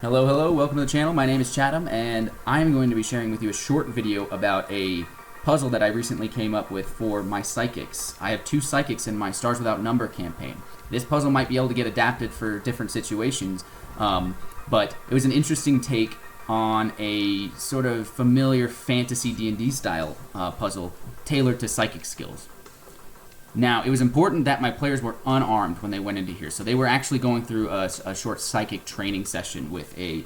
Hello, hello, welcome to the channel. My name is Chatham, and I'm going to be sharing with you a short video about a puzzle that I recently came up with for my psychics. I have 2 psychics in my Stars Without Number campaign. This puzzle might be able to get adapted for different situations, but it was an interesting take on a sort of familiar fantasy D&D style puzzle tailored to psychic skills. Now, it was important that my players were unarmed when they went into here, so they were actually going through a short psychic training session with a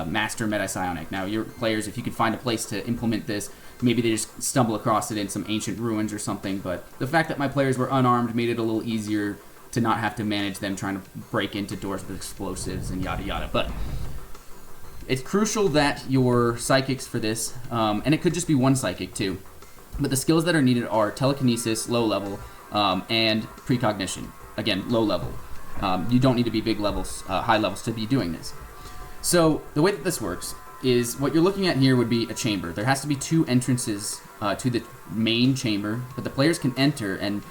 master meta-psionic. Now, your players, if you could find a place to implement this, maybe they just stumble across it in some ancient ruins or something, but the fact that my players were unarmed made it a little easier to not have to manage them trying to break into doors with explosives and yada yada. But it's crucial that your psychics for this, and it could just be one psychic too, but the skills that are needed are telekinesis, low level, and precognition, again, low level. You don't need to be big levels, high levels to be doing this. So the way that this works is what you're looking at here would be a chamber. There has to be 2 entrances to the main chamber, but the players can enter and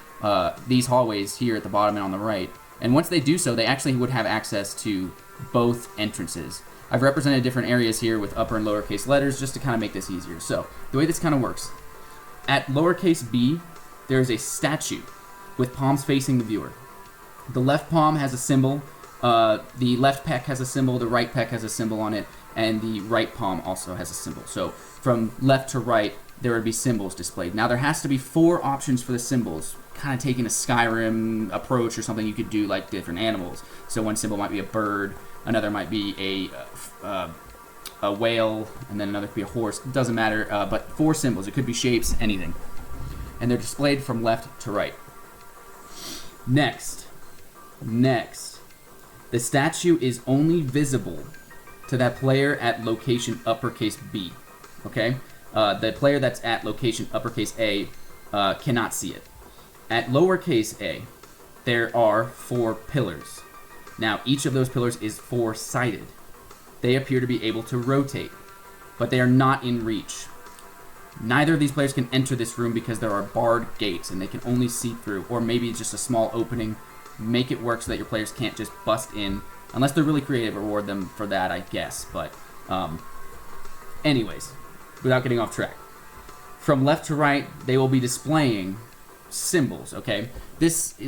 these hallways here at the bottom and on the right. And once they do so, they actually would have access to both entrances. I've represented different areas here with upper and lowercase letters just to kind of make this easier. So the way this kind of works, at lowercase b, there is a statue with palms facing the viewer. The left palm has a symbol, the left pec has a symbol, the right pec has a symbol on it, and the right palm also has a symbol. So from left to right, there would be symbols displayed. Now there has to be 4 options for the symbols, kind of taking a Skyrim approach or something you could do like different animals. So one symbol might be a bird, another might be a whale, and then another could be a horse. It doesn't matter, but 4 symbols. It could be shapes, anything. And they're displayed from left to right. Next, the statue is only visible to that player at location uppercase B, okay? The player that's at location uppercase A cannot see it. At lowercase a, there are 4 pillars. Now, each of those pillars is 4-sided. They appear to be able to rotate, but they are not in reach. Neither of these players can enter this room because there are barred gates and they can only see through, or maybe just a small opening. Make it work so that your players can't just bust in, unless they're really creative. Reward them for that, I guess. But anyways, without getting off track, from left to right, they will be displaying symbols. Okay, this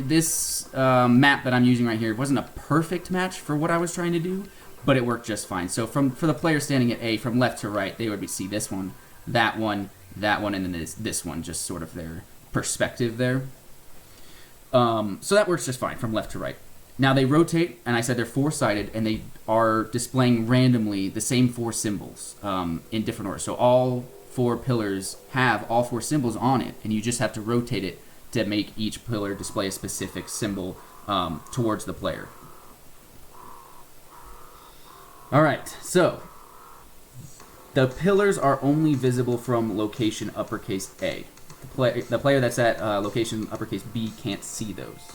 map that I'm using right here wasn't a perfect match for what I was trying to do, but it worked just fine. So for the player standing at A, from left to right, they would see this one, that one, and then this one, just sort of their perspective there. So that works just fine from left to right. Now they rotate, and I said they're 4-sided, and they are displaying randomly the same 4 symbols in different order. So all 4 pillars have all 4 symbols on it, and you just have to rotate it to make each pillar display a specific symbol towards the player. All right, so the pillars are only visible from location uppercase A. The player that's at location uppercase B can't see those.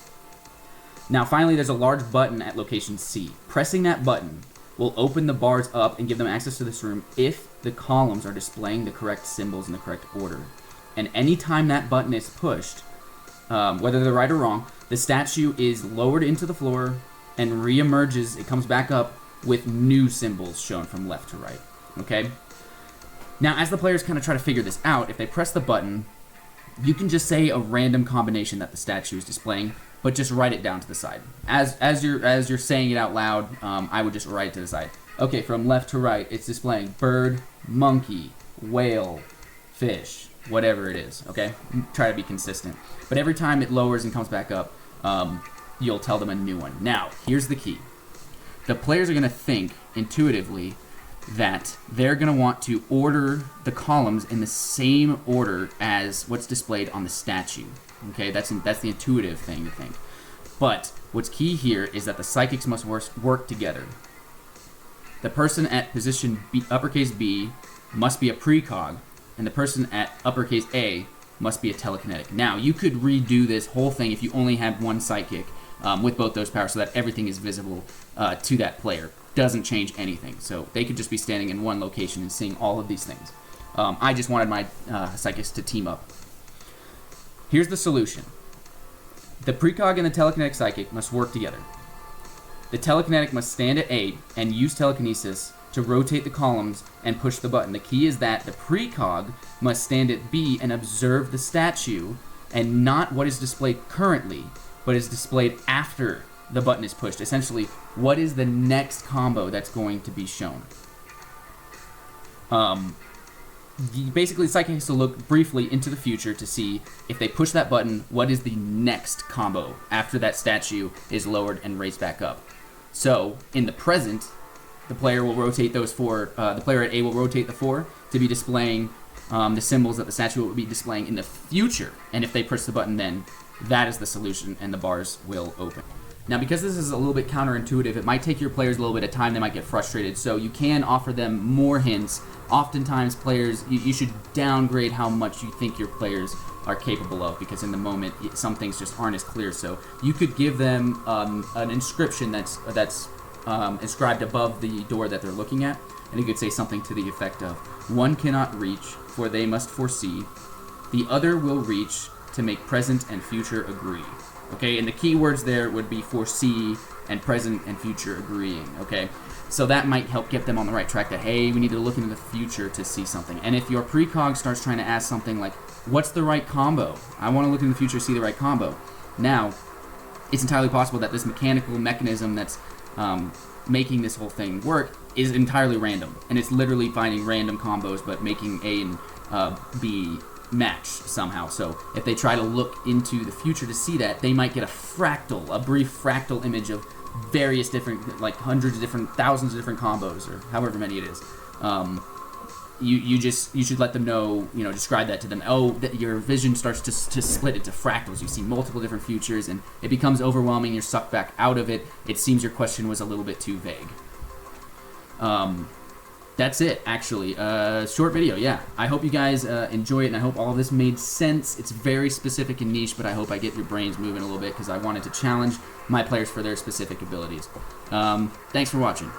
Now finally, there's a large button at location C. Pressing that button will open the bars up and give them access to this room if the columns are displaying the correct symbols in the correct order. And anytime that button is pushed, whether they're right or wrong, the statue is lowered into the floor and re-emerges. It comes back up with new symbols shown from left to right. Okay? Now, as the players kind of try to figure this out, if they press the button, you can just say a random combination that the statue is displaying, but just write it down to the side. As you're saying it out loud, I would just write it to the side. Okay, from left to right, it's displaying bird, monkey, whale, fish, whatever it is. Okay, try to be consistent. But every time it lowers and comes back up, you'll tell them a new one. Now, here's the key. The players are going to think intuitively that they're going to want to order the columns in the same order as what's displayed on the statue. Okay, that's the intuitive thing to think. But what's key here is that the psychics must work together. The person at position B, uppercase B must be a precog, and the person at uppercase A must be a telekinetic. Now, you could redo this whole thing if you only had one psychic with both those powers so that everything is visible to that player. Doesn't change anything. So they could just be standing in one location and seeing all of these things. I just wanted my psychics to team up. Here's the solution. The precog and the telekinetic psychic must work together. The telekinetic must stand at A and use telekinesis to rotate the columns and push the button. The key is that the precog must stand at B and observe the statue, and not what is displayed currently, but is displayed after the button is pushed. Essentially, what is the next combo that's going to be shown? Basically, the psychic has to look briefly into the future to see if they push that button, what is the next combo after that statue is lowered and raised back up. So, in the present, the player will rotate those four, the player at A will rotate the 4 to be displaying the symbols that the statue will be displaying in the future. And if they push the button then, that is the solution and the bars will open. Now, because this is a little bit counterintuitive, it might take your players a little bit of time, they might get frustrated, so you can offer them more hints. Oftentimes, players, you should downgrade how much you think your players are capable of, because in the moment, some things just aren't as clear. So you could give them an inscription that's inscribed above the door that they're looking at, and you could say something to the effect of, "One cannot reach, for they must foresee. The other will reach to make present and future agree." Okay, and the key words there would be foresee and present and future agreeing, okay? So that might help get them on the right track that, hey, we need to look into the future to see something. And if your precog starts trying to ask something like, what's the right combo? I want to look in the future to see the right combo. Now, it's entirely possible that this mechanical mechanism that's making this whole thing work is entirely random. And it's literally finding random combos, but making A and B match somehow. So if they try to look into the future to see that, they might get a brief fractal image of various different, like hundreds of different, thousands of different combos, or however many it is. You should let them know, describe that to them. Oh, that your vision starts to split into fractals. You see multiple different futures, and it becomes overwhelming. You're sucked back out of it. It seems your question was a little bit too vague. That's it, actually. Short video, yeah. I hope you guys enjoy it, and I hope all of this made sense. It's very specific and niche, but I hope I get your brains moving a little bit, because I wanted to challenge my players for their specific abilities. Thanks for watching.